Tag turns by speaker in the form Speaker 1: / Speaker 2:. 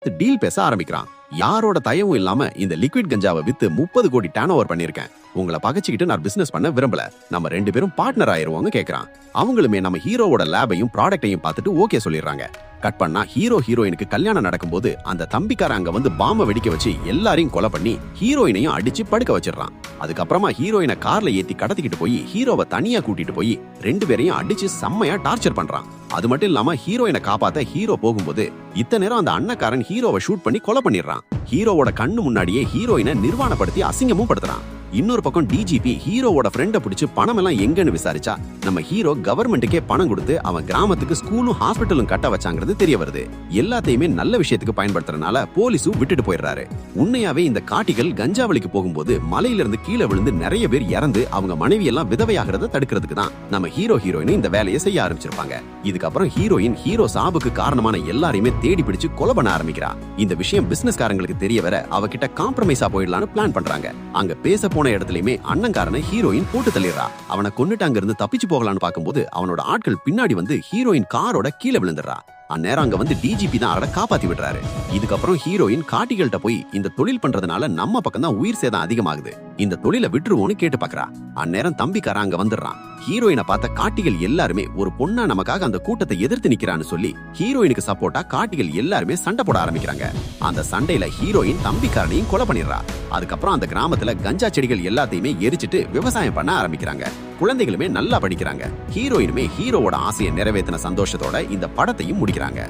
Speaker 1: Deal பேச ஆரம்பிக்கிறான். யாரோட தயவும் இல்லாம இந்த லிக்விட் கஞ்சாவை வித்து 30 கோடி டர்ன் ஓவர் பண்ணிருக்கேன். உங்களை பகச்சிக்கிட்டு நான் பிசினஸ் பண்ண விரும்பல. நம்ம 2 பேரும் பார்ட்னர் ஆயிருவோங்க கேக்குறான். அவங்களுமே நம்ம ஹீரோவோட லேபையும் ப்ராடக்டையும் பார்த்துட்டு ஓகே சொல்லிடுறாங்க. கட் பண்ணா ஹீரோயினுக்கு கல்யாணம் நடக்கும்போது அந்த தம்பிக்கார அங்க வந்து பாம்ப வெடிக்க வச்சு எல்லாரையும் கொலை பண்ணி ஹீரோயினையும் அடிச்சு படுக்க வச்சிடறான். அதுக்கப்புறமா ஹீரோயினை கார்ல ஏத்தி கடத்திக்கிட்டு போய் ஹீரோவை தனியா கூட்டிட்டு போய் 2 பேரையும் அடிச்சு செம்மையா டார்ச்சர் பண்றான். அது மட்டும் இல்லாம ஹீரோயினை காப்பாத்த ஹீரோ போகும்போது இத்தனை நேரம் அந்த அண்ணக்காரன் ஹீரோவை ஷூட் பண்ணி கொலை பண்ணிடுறான். ஹீரோவோட கண்ணு முன்னாடியே ஹீரோயினை நிர்வாணப்படுத்தி அசிங்கமும் படுத்துறான். இன்னொரு பக்கம் டிஜிபி ஹீரோவோட ஃப்ரெண்ட பிடிச்சு பணம் எல்லாம் எங்கன்னு விசாரிச்சா நம்ம ஹீரோ கவர்மெண்ட்டுக்கே பணம் கொடுத்து அவன் கிராமத்துக்கு ஸ்கூலும் ஹாஸ்பிட்டலும் கட்ட வச்சாங்கிறது தெரிய வருது. எல்லாத்தையுமே நல்ல விஷயத்துக்கு பயன்படுத்துறதுனால போலீஸும் விட்டுட்டு போயிடுறாரு. உண்மையாவே இந்த காட்டிகள் கஞ்சாவளிக்கு போகும்போது மலையில இருந்து கீழே விழுந்து நிறைய பேர் இறந்து அவங்க மனைவி எல்லாம் விதவையாகிறத தடுக்கிறதுக்கு தான் நம்ம ஹீரோயின் இந்த வேலையை செய்ய ஆரம்பிச்சிருப்பாங்க. இதுக்கப்புறம் ஹீரோ சாபுக்கு காரணமான எல்லாரையுமே தேடி பிடிச்சு கொலை பண்ண ஆரம்பிக்கிறா. இந்த விஷயம் பிசினஸ்காரங்களுக்கு தெரிய வர அவகிட்ட காம்ப்ரமைஸா போயிடலான்னு பிளான் பண்றாங்க. அங்க பேச போன இடத்துலயுமே அண்ணங்காரனை ஹீரோயின் போட்டு தள்ளிடுறா. அவனை கொன்னுட்டு அங்க இருந்து தப்பிச்சு போகலான்னு பார்க்கும்போது அவனோட ஆட்கள் பின்னாடி வந்து ஹீரோயின் காரோட கீழே விழுந்துடுறா. அந்நேரம் அங்க வந்து டிஜிபி தான் அவரை காப்பாத்தி விடுறாரு. இதுக்கப்புறம் ஹீரோயின் காட்டிகள்கிட்ட போய் இந்த தொழில் பண்றதுனால நம்ம பக்கம் தான் உயிர் சேதம் அதிகமாகுது, இந்த தொழிலை விட்டுருவோன்னு கேட்டு பாக்குறா. அந்நேரம் தம்பிக்கார அங்க வந்துடுறான். ஹீரோயினை பார்த்த காட்டிகள் எல்லாருமே ஒரு பொண்ணா நமக்காக அந்த கூட்டத்தை எதிர்த்து நிக்கிறான்னு சொல்லி ஹீரோயினுக்கு சப்போர்ட்டா காட்டிகள் எல்லாருமே சண்டை போட ஆரம்பிக்கிறாங்க. அந்த சண்டையில ஹீரோயின் தம்பிக்காரனையும் கொலை பண்ணிடுறா. அதுக்கப்புறம் அந்த கிராமத்துல கஞ்சா செடிகள் எல்லாத்தையுமே எரிச்சிட்டு விவசாயம் பண்ண ஆரம்பிக்கிறாங்க. குழந்தைகளுமே நல்லா படிக்கிறாங்க. ஹீரோயினுமே ஹீரோவோட ஆசையை நிறைவேற்றின சந்தோஷத்தோட இந்த படத்தையும் முடிக்கிறாங்க.